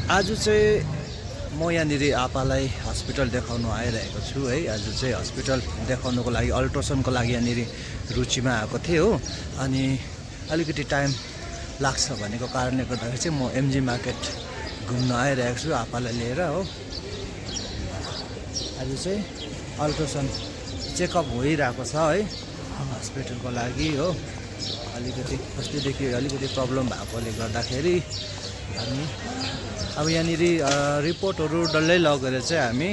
आज चाहिँ म यहाँनिर आपालाई हस्पिटल देखाउनु आइरहेको छु है। आज चाहिँ हस्पिटल देखाउनुको लागि अल्ट्रासाउन्डको लागि यहाँनिर रुचिमा आएको थिएँ हो। अनि अलिकति टाइम लाग्छ भनेको कारणले गर्दाखेरि चाहिँ म एमजी मार्केट घुम्न आइरहेको छु आपालाई लिएर हो। आज चाहिँ अल्ट्रासाउन्ड चेकअप भइरहेको छ है हस्पिटलको लागि हो। अलिकति अस्तिदेखि अलिकति प्रब्लम भएकोले गर्दाखेरि हामी अब यहाँनिर रिपोर्टहरू डल्लै लगेर चाहिँ हामी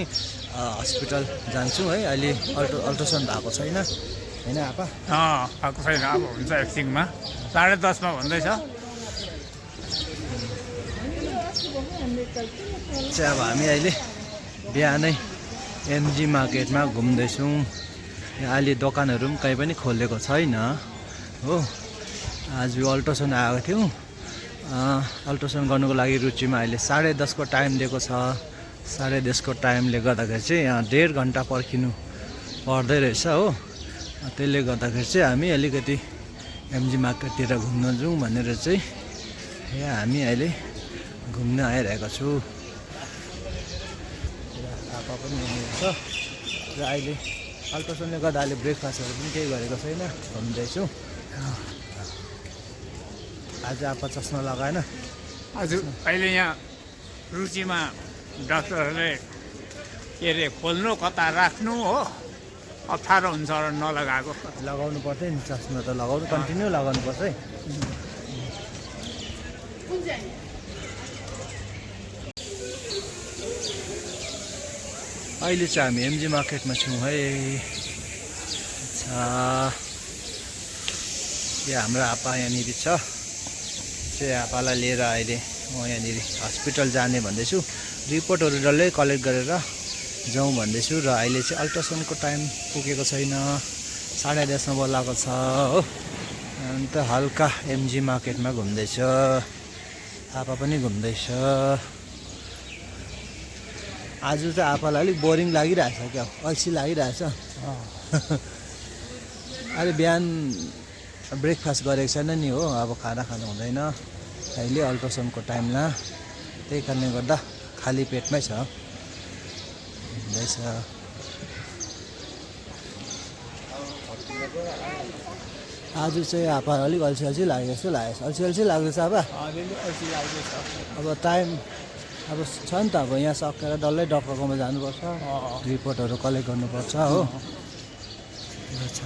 हस्पिटल जान्छौँ है। अहिले अल्ट्रासाउन्ड भएको छैन होइन आपा? भएको छैन, अब हुन्छ एकछिनमा 10:30 भन्दैछ। चाहिँ अब हामी अहिले बिहानै एमजी मार्केटमा घुम्दैछौँ। यहाँ अहिले दोकानहरू पनि कहीँ पनि खोलेको छैन हो। आज यो अल्ट्रासाउन्ड आएको थियौँ। अल्ट्रासाउन्ड गर्नुको लागि रुचिमा अहिले 10:30 को टाइम दिएको छ। 10:30 को टाइमले गर्दाखेरि चाहिँ यहाँ 1.5 घन्टा पर्खिनु पर्दै रहेछ हो। त्यसले गर्दाखेरि चाहिँ हामी अलिकति एमजी मार्केटतिर घुम्न जाउँ भनेर चाहिँ यहाँ हामी अहिले घुम्न आइरहेको छु। आपा पनि हुनुहुन्छ र अहिले अल्ट्रासाउन्डले गर्दा अहिले ब्रेकफास्टहरू पनि केही गरेको छैन, घुम्दैछु। आज आपा चस्मा लगाएन? आज अहिले यहाँ रुचिमा डाक्टरहरूले के अरे खोल्नु कता राख्नु हो, अप्ठ्यारो हुन्छ र नलगाएको। लगाउनु पर्छ नि चस्मा, त लगाउनु कन्टिन्यू लगाउनु पर्छ है। अहिले चाहिँ हामी एमजी मार्केटमा छौँ है। अच्छा, यो हाम्रो आपा यहाँनिर छ। चाहिँ आपालाई लिएर अहिले म यहाँनिर हस्पिटल जाने भन्दैछु। रिपोर्टहरू डल्लै कलेक्ट गरेर जाउँ भन्दैछु। र अहिले चाहिँ अल्ट्रासाउन्डको टाइम पुगेको छैन, 10:30 बोलाएको छ हो। अन्त हल्का एमजी मार्केटमा घुम्दैछ, आपा पनि घुम्दैछ। आज चाहिँ आपालाई अलिक बोरिङ लागिरहेछ क्या, अल्छी लागिरहेछ। अहिले बिहान ब्रेकफास्ट गरेको छैन नि हो, अब खाना खानु हुँदैन अहिले अल्ट्रासाउन्डको टाइममा। त्यही कारणले गर्दा खाली पेटमै छ हुँदैछ। आज चाहिँ आपा अलिक अल्छी लाग्यो जस्तो लाग्यो। अल्छी लाग्दैछ आपा? अब टाइम अब छ नि त, अब यहाँ सकेर डल्लै डक्टरकोमा जानुपर्छ, रिपोर्टहरू कलेक्ट गर्नुपर्छ हो। त्यो छ।